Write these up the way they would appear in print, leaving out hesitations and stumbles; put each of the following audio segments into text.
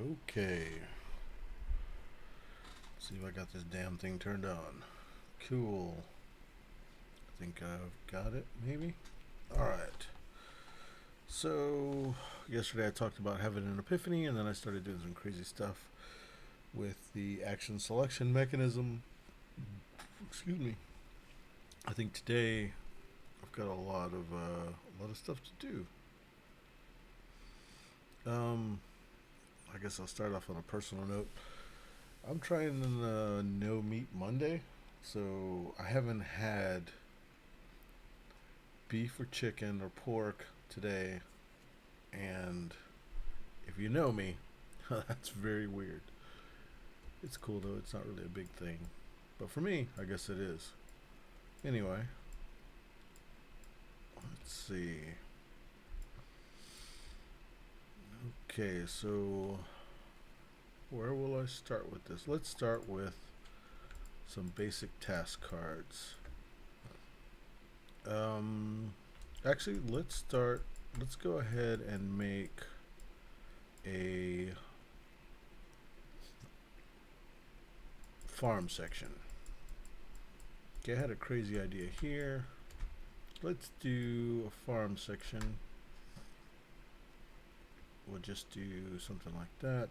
Okay. See if I got this damn thing turned on. Cool. I think I've got it, maybe? Alright. So, yesterday I talked about having an epiphany, and then I started doing some crazy stuff with the action selection mechanism. Excuse me. I think today I've got a lot of stuff to do. Um, I guess I'll start off on a personal note. I'm trying no meat Monday, so I haven't had beef or chicken or pork today. And if you know me, that's very weird. It's cool though, it's not really a big thing. But for me, I guess it is. Anyway, let's see. Okay, so where will I start with this? Let's start with some basic task cards. Um, Actually, let's go ahead and make a farm section. Okay, I had a crazy idea here. Let's do a farm section. We'll just do something like that.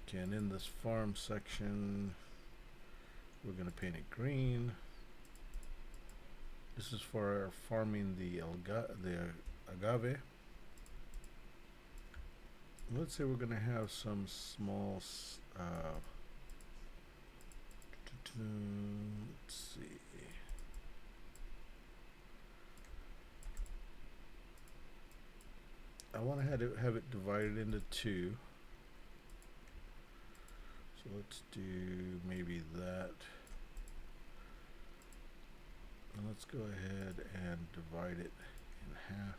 Okay, and in this farm section, we're going to paint it green. This is for farming the agave. Let's say we're going to have some small. Let's see. I want to have it divided into two. So let's do maybe that. And let's go ahead and divide it in half.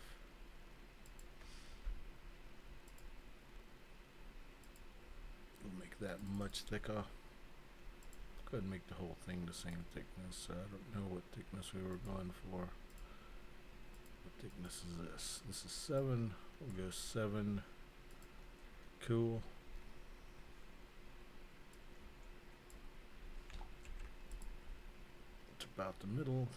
We'll make that much thicker. Go ahead and make the whole thing the same thickness. I don't know what thickness we were going for. What thickness is this? This is 7. We'll go 7. Cool. It's about the middle.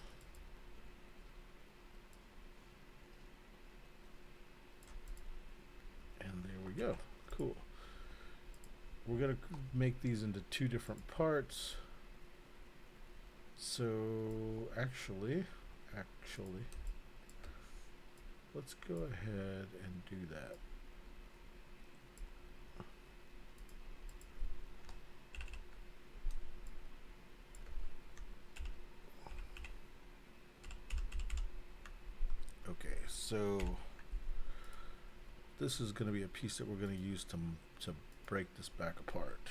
And there we go. Cool. We're going to make these into two different parts. So actually, let's go ahead and do that. Okay, so this is going to be a piece that we're going to use to break this back apart.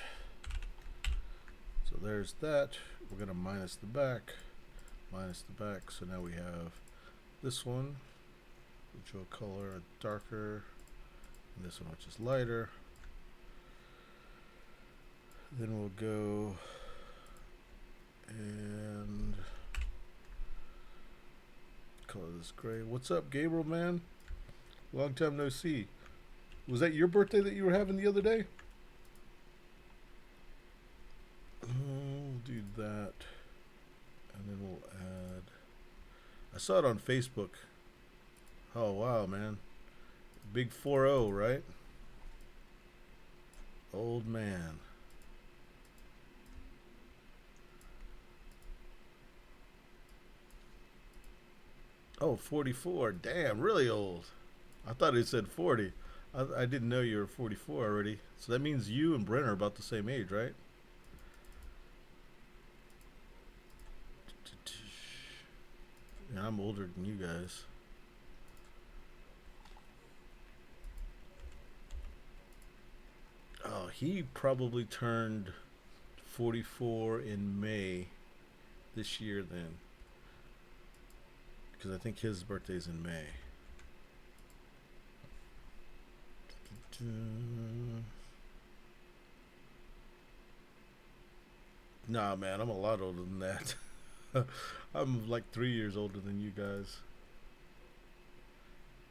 So there's that. We're going to minus the back. So now we have this one, which will color darker, and this one which is lighter. Then we'll go and color this gray. What's up, Gabriel, man? Long time no see. Was that your birthday that you were having the other day? We'll do that. And then we'll add. I saw it on Facebook. Oh, wow, man. Big 4-0, right? Old man. Oh, 44. Damn, really old. I thought it said 40. I didn't know you were 44 already. So that means you and Brent are about the same age, right? Yeah, I'm older than you guys. Oh, he probably turned 44 in May this year then. Because I think his birthday's in May. Nah, man, I'm a lot older than that. I'm like 3 years older than you guys.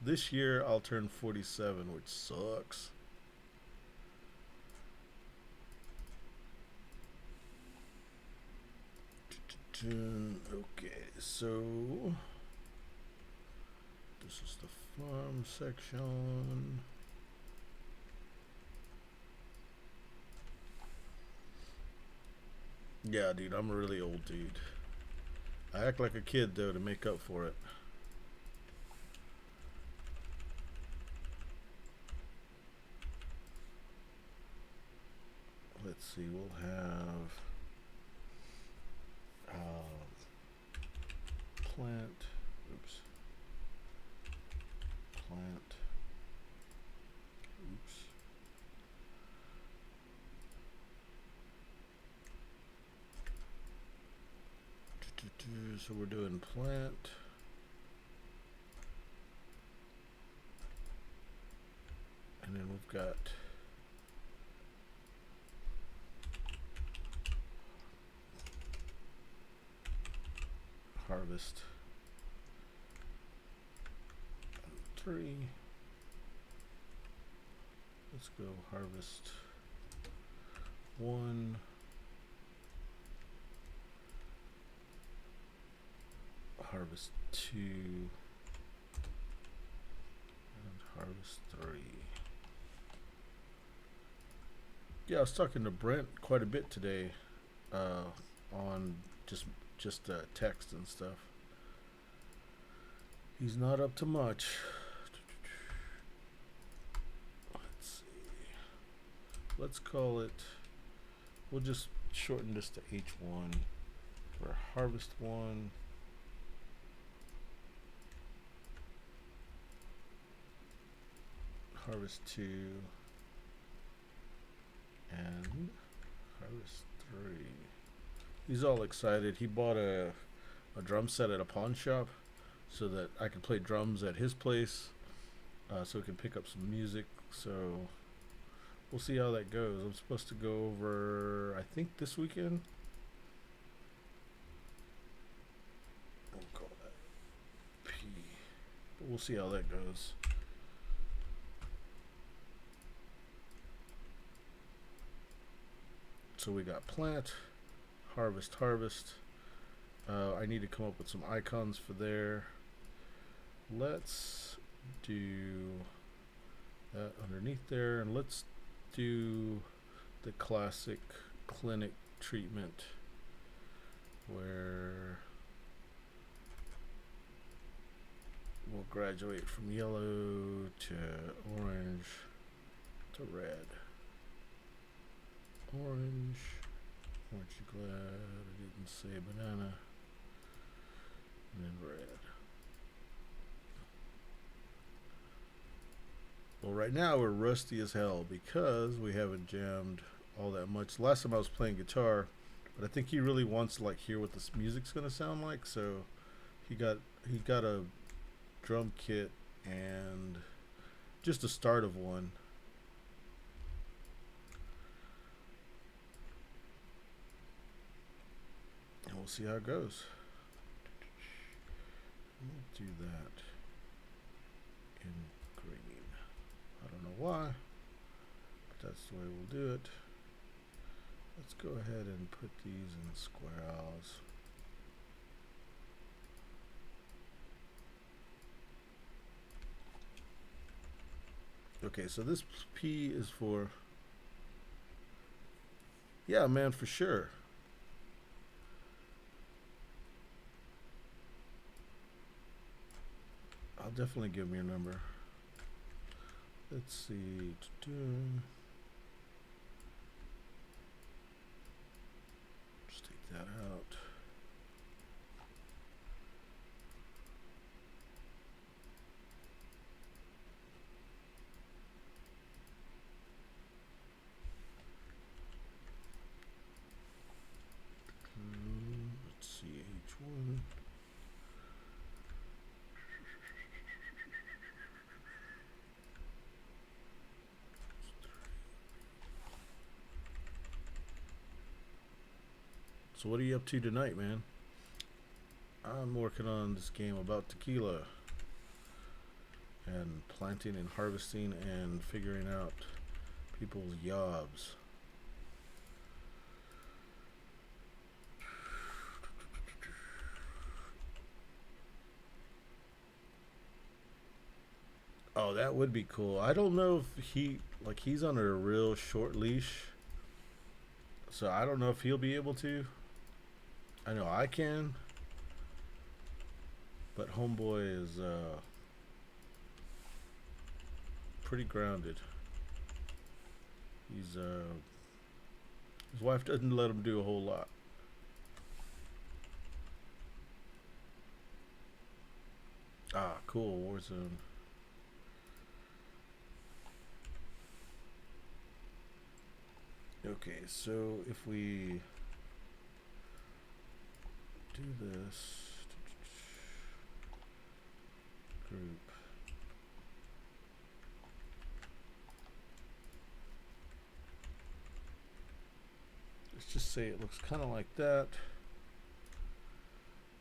This year I'll turn 47, which sucks. Okay, so this is the farm section. Yeah, dude, I'm a really old dude. I act like a kid though to make up for it. Let's see, we'll have plant, oops, plant, oops. So we're doing plant. And then we've got harvest 3. Let's go harvest 1. Harvest 2. And harvest 3. Yeah, I was talking to Brent quite a bit today on just text and stuff. He's not up to much. Let's see. Let's call it, we'll just shorten this to H1 for harvest 1. Harvest 2. And harvest 3. He's all excited. He bought a drum set at a pawn shop so that I could play drums at his place, so we can pick up some music. So we'll see how that goes. I'm supposed to go over, I think, this weekend. We'll call that P. But we'll see how that goes. So we got plant, harvest, harvest. I need to come up with some icons for there. Let's do that underneath there, and let's do the classic clinic treatment where we'll graduate from yellow to orange to red. Orange. Aren't you glad I didn't say banana? And then red. Well, right now we're rusty as hell because we haven't jammed all that much. Last time I was playing guitar, but I think he really wants to like hear what this music's gonna sound like. So he got a drum kit and just a start of one. And we'll see how it goes. We'll do that in green. I don't know why, but that's the way we'll do it. Let's go ahead and put these in squares. Okay, so this P is for, yeah, man, for sure. I'll definitely give him your number. Let's see. Just take that out. Let's see, H1. So what are you up to tonight, man? I'm working on this game about tequila and planting and harvesting and figuring out people's jobs. Oh, that would be cool. I don't know if he's on a real short leash, so I don't know if he'll be able to. I know I can, but homeboy is pretty grounded. He's his wife doesn't let him do a whole lot. Ah, cool, Warzone. Okay, so if we do this group, let's just say it looks kind of like that.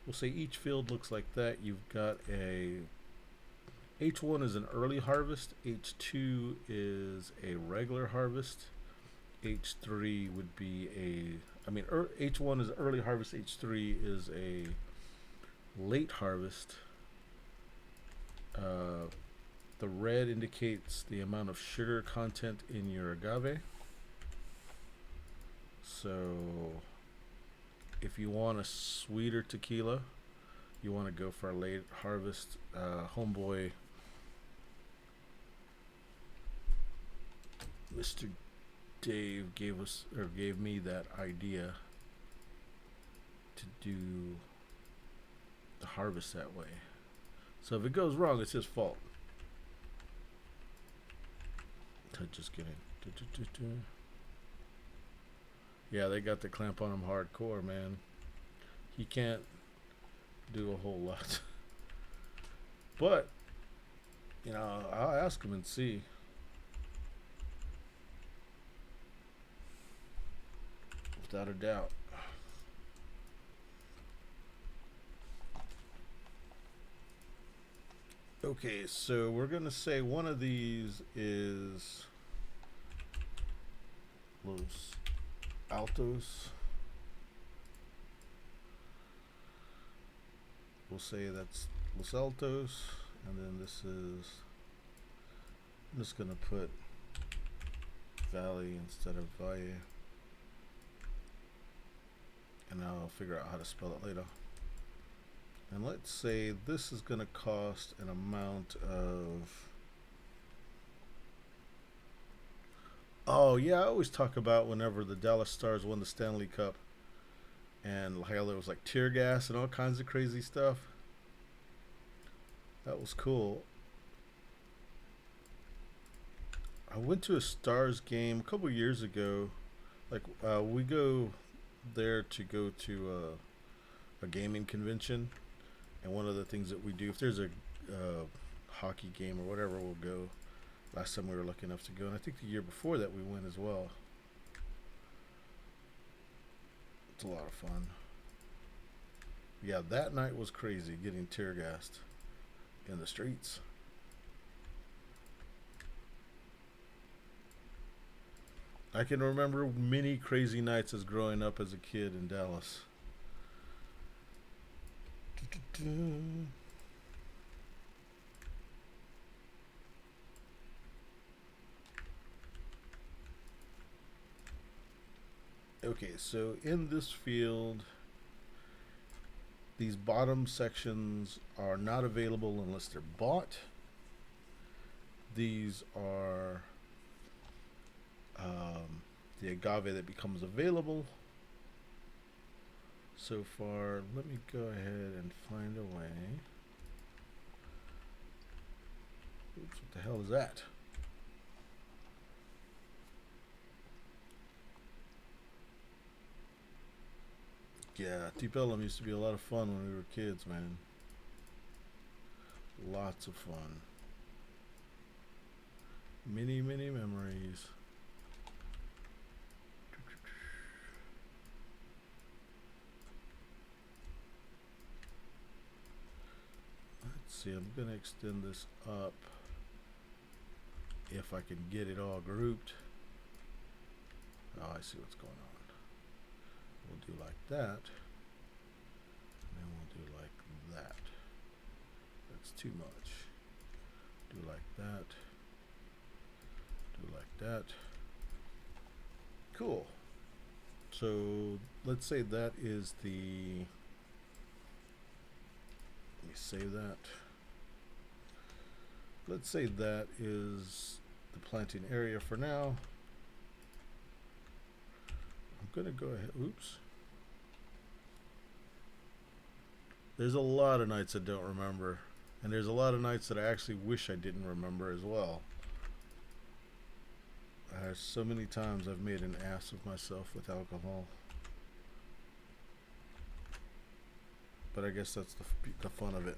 We'll say each field looks like that. You've got a H1 is an early harvest, H2 is a regular harvest, H3 would be H1 is early harvest, H3 is a late harvest. The red indicates the amount of sugar content in your agave. So if you want a sweeter tequila, you want to go for a late harvest. Homeboy Mr. Dave gave me that idea to do the harvest that way. So if it goes wrong, it's his fault. Just kidding. Yeah, they got the clamp on him hardcore, man. He can't do a whole lot. But, I'll ask him and see. Without a doubt. Okay, so we're going to say one of these is Los Altos. We'll say that's Los Altos, and then this is, I'm just going to put Valley instead of Valle, and I'll figure out how to spell it later. And let's say this is going to cost an amount of, oh yeah, I always talk about whenever the Dallas Stars won the Stanley Cup and how there was like tear gas and all kinds of crazy stuff. That was cool. I went to a Stars game a couple years ago. Like we go there to go to a gaming convention, and one of the things that we do, if there's a hockey game or whatever, we'll go. Last time we were lucky enough to go, and I think the year before that we went as well. It's a lot of fun. Yeah, that night was crazy, getting tear gassed in the streets. I can remember many crazy nights as growing up as a kid in Dallas. Okay, so in this field, these bottom sections are not available unless they're bought. These are the agave that becomes available. So far, let me go ahead and find a way. Oops, what the hell is that? Yeah, Deep Ellum used to be a lot of fun when we were kids, man. Lots of fun. Many, many memories. Let's see, I'm going to extend this up if I can get it all grouped. Oh, I see what's going on. We'll do like that, and then we'll do like that. That's too much. Do like that. Do like that. Cool. So let's say that is the, let me save that. Let's say that is the planting area for now. I'm gonna go ahead, oops. There's a lot of nights I don't remember, and there's a lot of nights that I actually wish I didn't remember as well. There's so many times I've made an ass of myself with alcohol. But I guess that's the fun of it.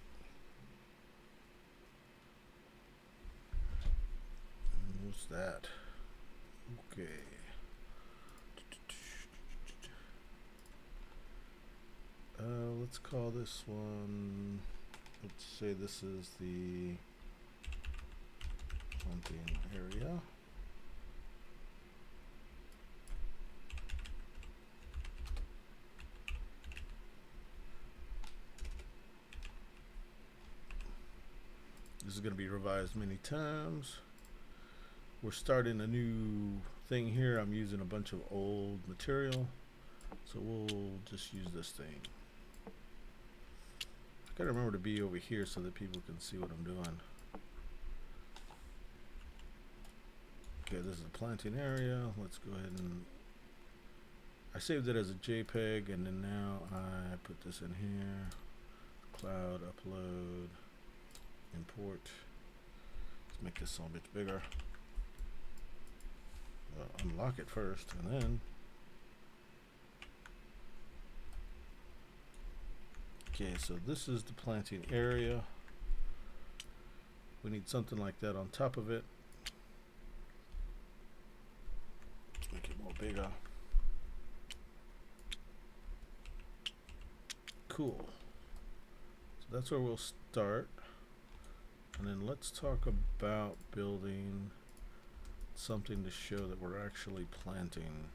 What's that? Okay. Let's call this one, let's say this is the planting area. This is going to be revised many times. We're starting a new thing here. I'm using a bunch of old material, so we'll just use this thing. I gotta remember to be over here so that people can see what I'm doing. Okay, this is the planting area. Let's go ahead and, I saved it as a JPEG, and then now I put this in here. Cloud, upload, import. Let's make this a little bit bigger. Unlock it first, and then okay, so this is the planting area. We need something like that on top of it. Let's make it more bigger. Cool. So that's where we'll start. And then let's talk about building something to show that we're actually planting.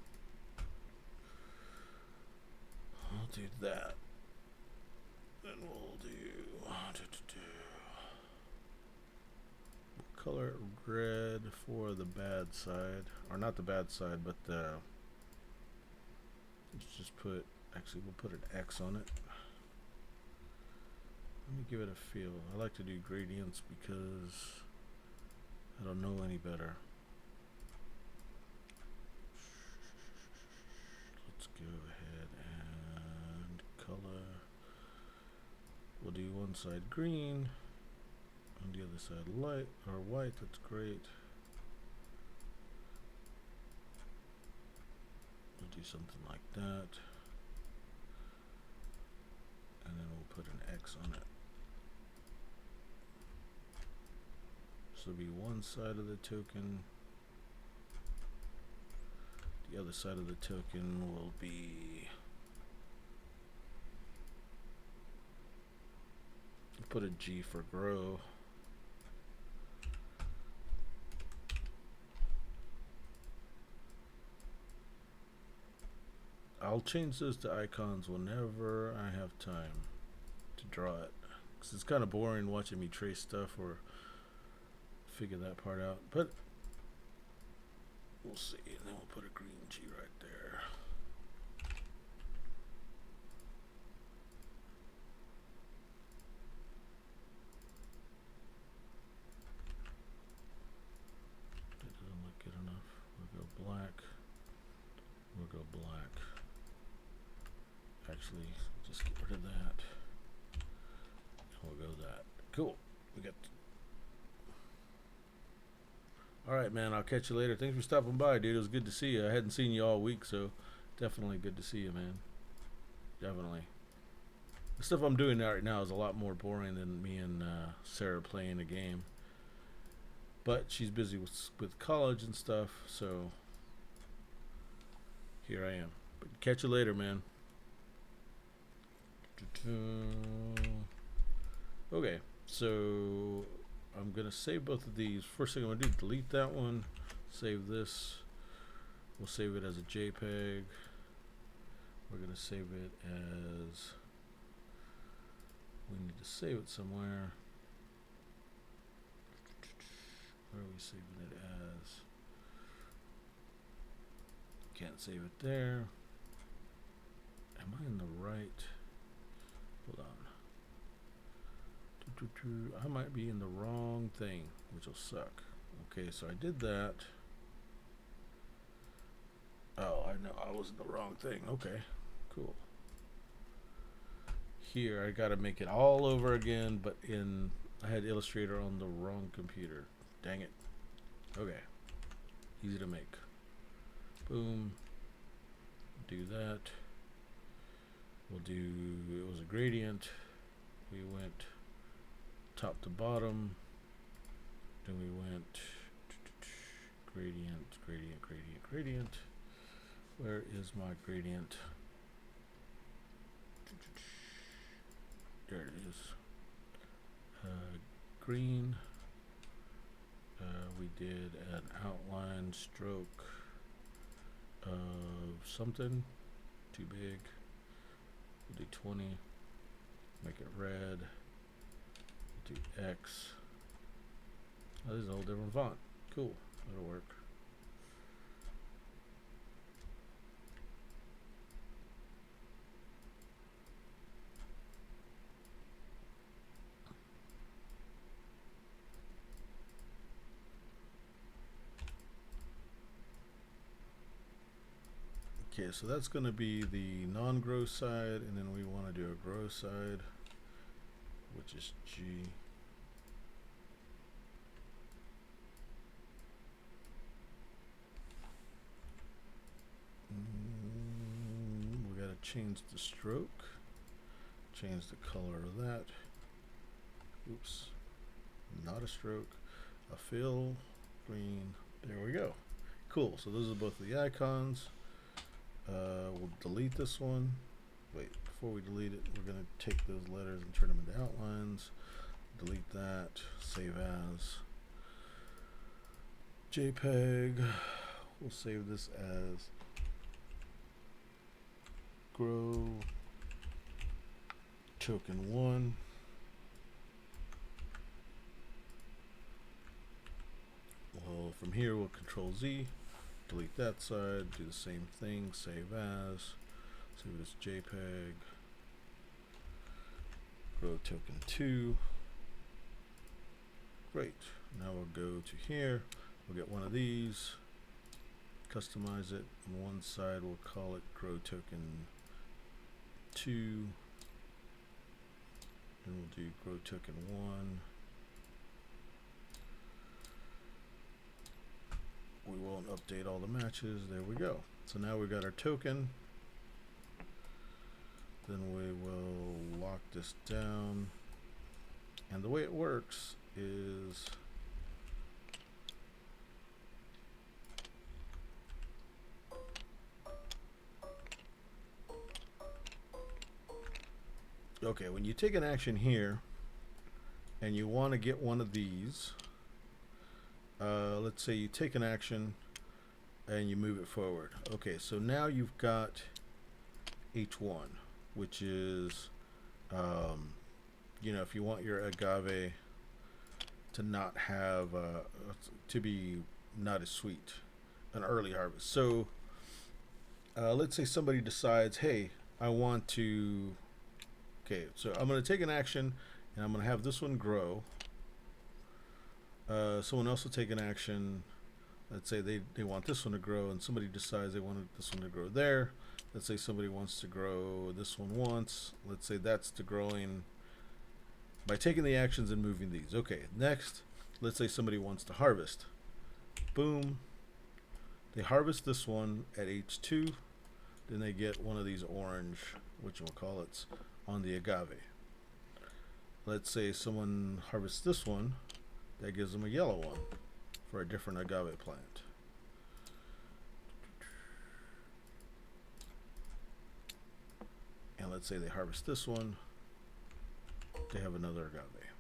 I'll do that. Then we'll do we'll color it red for the bad side, or not the bad side, but the, let's just put, actually we'll put an X on it. Let me give it a feel. I like to do gradients because I don't know any better. Let's go ahead and color. We'll do one side green, on the other side light or white. That's great. We'll do something like that, and then we'll put an X on it. So it'll be one side of the token. The other side of the token will be, put a G for grow. I'll change those to icons whenever I have time to draw it, because it's kind of boring watching me trace stuff or figure that part out, but we'll see. And then we'll put a green G right there. That doesn't look good enough. We'll go black. We'll go black. Actually, just get rid of that. And we'll go that. Cool. We got. All right, man. I'll catch you later. Thanks for stopping by, dude. It was good to see you. I hadn't seen you all week, so definitely good to see you, man. Definitely. The stuff I'm doing right now is a lot more boring than me and Sarah playing a game. But she's busy with college and stuff, so here I am. But catch you later, man. Okay, so I'm gonna save both of these. First thing I'm gonna do, delete that one, save this. We'll save it as a JPEG. We're gonna save it as, we need to save it somewhere. Where are we saving it as? Can't save it there. Am I in the right? Hold on. I might be in the wrong thing, which will suck. Okay, so I did that. Oh, I know I was in the wrong thing. Okay, cool. Here I gotta make it all over again, but I had Illustrator on the wrong computer. Dang it. Okay, easy to make. Boom. Do that. We'll do, it was a gradient. We went top to bottom. Then we went gradient, gradient, gradient, gradient. Where is my gradient? There it is. Green. We did an outline stroke of something too big. We'll do 20. Make it red. We'll do X. Oh, this is a whole different font. Cool. That'll work. Okay, so that's going to be the non-grow side, and then we want to do a grow side, which is G. We got to change the stroke, change the color of that. Oops, not a stroke, a fill, green. There we go. Cool. So those are both the icons. We'll delete this one. Wait, before we delete it, we're going to take those letters and turn them into outlines. Delete that. Save as JPEG. We'll save this as grow token 1. Well, from here we'll Control Z. Delete that side, do the same thing, save as, save it as JPEG, grow token 2. Great. Now we'll go to here, we'll get one of these, customize it. On one side we'll call it grow token 2, and we'll do grow token 1. We won't update all the matches. There we go. So now we've got our token. Then we will lock this down. And the way it works is okay, when you take an action here and you want to get one of these, let's say you take an action and you move it forward. Okay, so now you've got H1, which is, you know, if you want your agave to not have, to be not as sweet, an early harvest. So let's say somebody decides, hey, I want to, okay, so I'm going to take an action and I'm going to have this one grow. Someone else will take an action. Let's say they want this one to grow, and somebody decides they want this one to grow there. Let's say somebody wants to grow this one once. Let's say that's the growing by taking the actions and moving these. Okay, next, let's say somebody wants to harvest. Boom. They harvest this one at H2. Then they get one of these orange, which we'll call it, on the agave. Let's say someone harvests this one. That gives them a yellow one for a different agave plant. And let's say they harvest this one. They have another agave.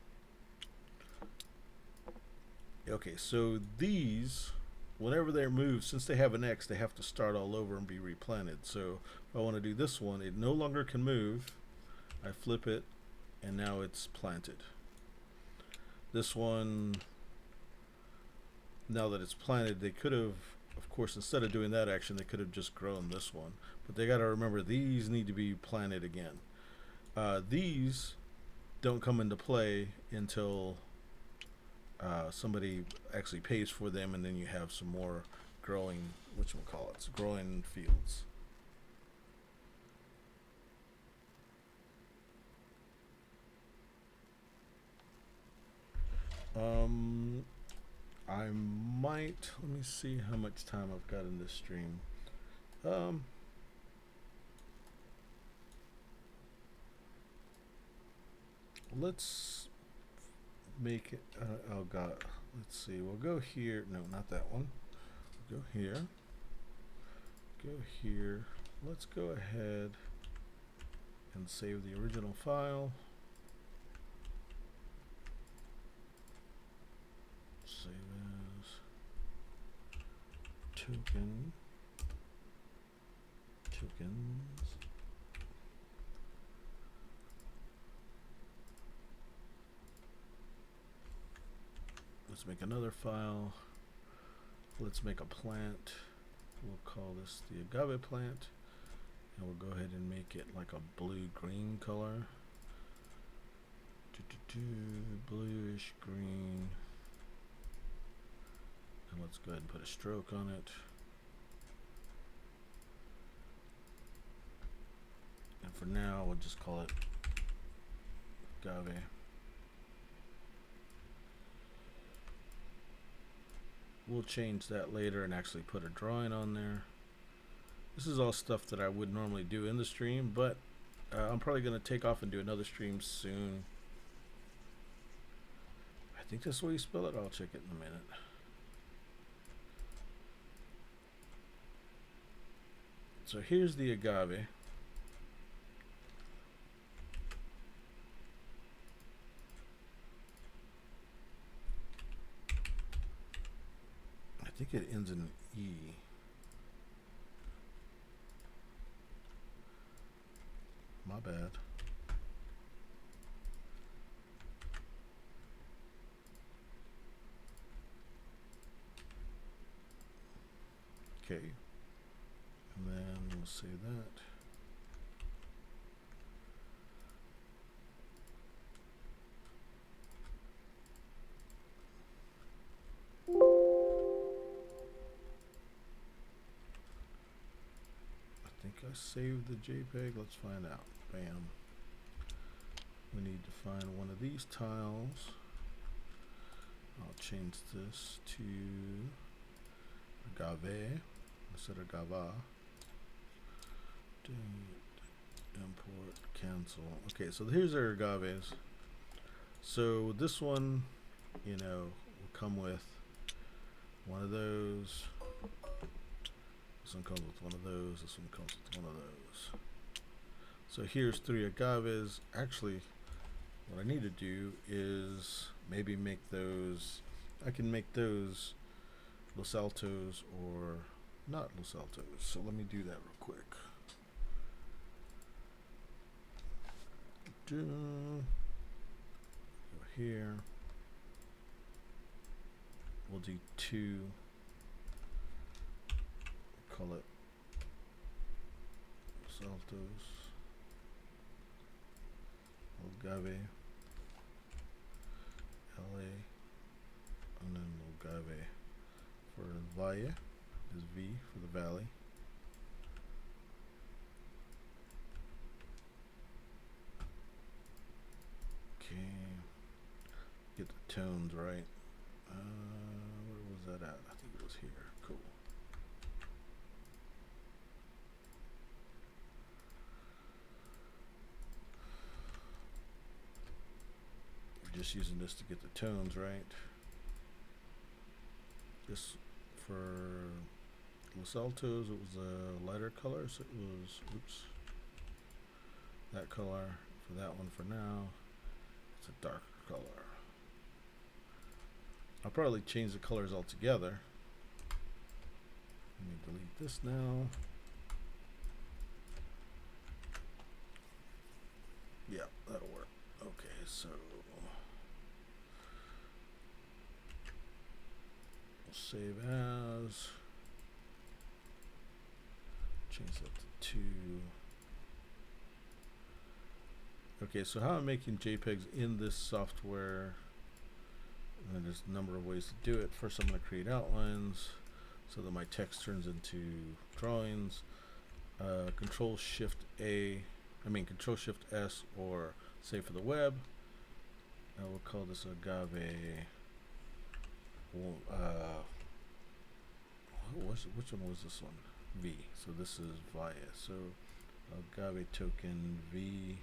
Okay, so these, whenever they're moved, since they have an X, they have to start all over and be replanted. So if I want to do this one, it no longer can move. I flip it, and now it's planted. This one, now that it's planted, they could have, of course, instead of doing that action, they could have just grown this one. But they got to remember these need to be planted again. These don't come into play until somebody actually pays for them, and then you have some more growing, whatchamacallits, growing fields. I might, let me see how much time I've got in this stream. Let's make it, oh god, let's see, we'll go here, no, not that one. Go here, go here. Let's go ahead and save the original file. Save as token, tokens. Let's make another file. Let's make a plant. We'll call this the agave plant, and we'll go ahead and make it like a blue-green color. Bluish green. And let's go ahead and put a stroke on it. And for now, we'll just call it agave. We'll change that later and actually put a drawing on there. This is all stuff that I would normally do in the stream, but I'm probably going to take off and do another stream soon. I think that's the way you spell it. I'll check it in a minute. So here's the agave. I think it ends in an E. My bad. Okay. And then we'll save that. I think I saved the JPEG. Let's find out. Bam. We need to find one of these tiles. I'll change this to agave instead of gava. Import, cancel. Okay, so here's our agaves. So this one, you know, will come with one of those. This one comes with one of those. This one comes with one of those. So here's 3 agaves. Actually, what I need to do is maybe make those. I can make those Los Altos or not Los Altos. So let me do that real quick. Go here. We'll do 2. Call it Los Altos. Agave. LA. And then agave for Valle is V for the valley. Okay. Get the tones right. Where was that at? I think it was here. Cool. We're just using this to get the tones right. This for Los Altos, it was a lighter color, so it was, oops, that color. For that one for now, it's a darker color. I'll probably change the colors altogether. Let me delete this now. Yeah, that'll work. Okay, so we'll save as. Change that to 2. Okay, so how I'm making JPEGs in this software, and there's a number of ways to do it. First, I'm going to create outlines so that my text turns into drawings. Control Shift S, or say for the web. We'll call this agave. Which one was this one? V. So this is via. So agave token V.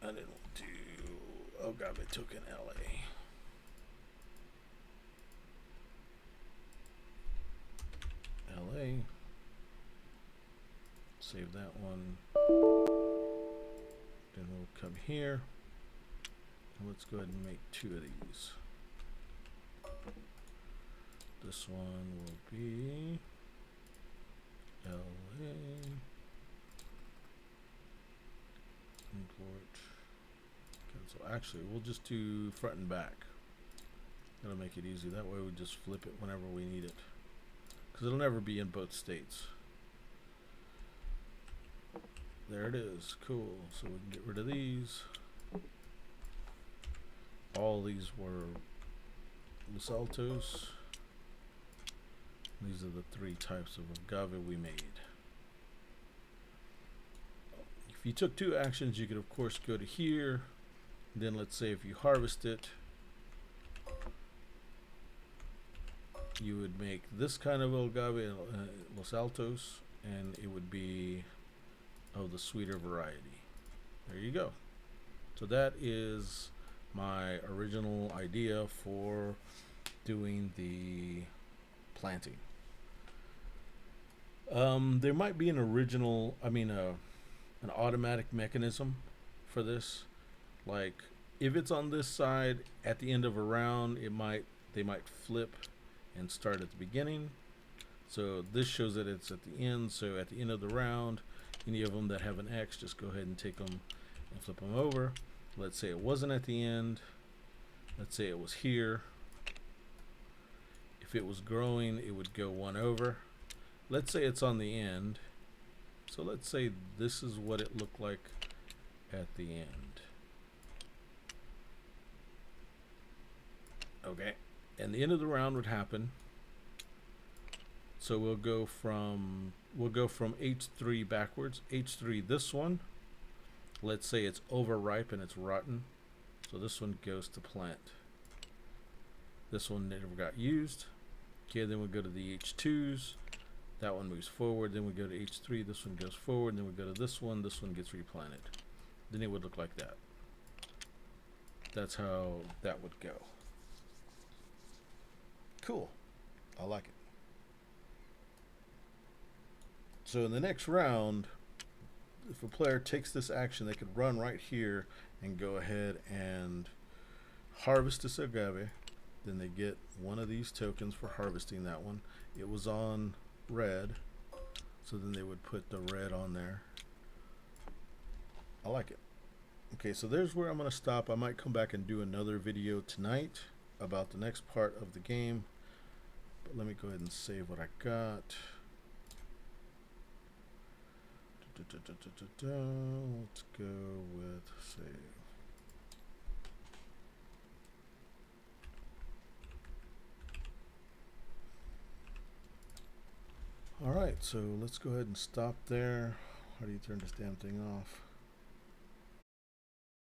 And then we'll do agave token LA. LA. Save that one. Then we'll come here. And let's go ahead and make 2 of these. This one will be LA. Import. Cancel. Actually, we'll just do front and back. That'll make it easy. That way we just flip it whenever we need it. Because it'll never be in both states. There it is. Cool. So we can get rid of these. All these were Los Altos. These are the 3 types of agave we made. If you took 2 actions, you could of course go to here. Then let's say if you harvest it, you would make this kind of agave, Los Altos, and it would be of the sweeter variety. There you go. So that is my original idea for doing the planting. There might be an an automatic mechanism for this. Like if it's on this side at the end of a round, they might flip and start at the beginning. So this shows that it's at the end. So at the end of the round, any of them that have an X, just go ahead and take them and flip them over. Let's say it wasn't at the end. Let's say it was here. If it was growing, it would go 1 over. Let's say it's on the end. So let's say this is what it looked like at the end. Okay, and the end of the round would happen. So we'll go from H3 backwards. H3, this one. Let's say it's overripe and it's rotten. So this one goes to plant. This one never got used. Okay, then we go to the H2s. That one moves forward. Then we go to H3. This one goes forward. Then we go to this one. This one gets replanted. Then it would look like that. That's how that would go. Cool. I like it. So in the next round, if a player takes this action, they could run right here and go ahead and harvest this agave. Then they get 1 of these tokens for harvesting that one. It was on red, so then they would put the red on there. I like it. Okay, so there's where I'm going to stop. I might come back and do another video tonight about the next part of the game. But let me go ahead and save what I got. Let's go with save. All right, so let's go ahead and stop there. How do you turn this damn thing off?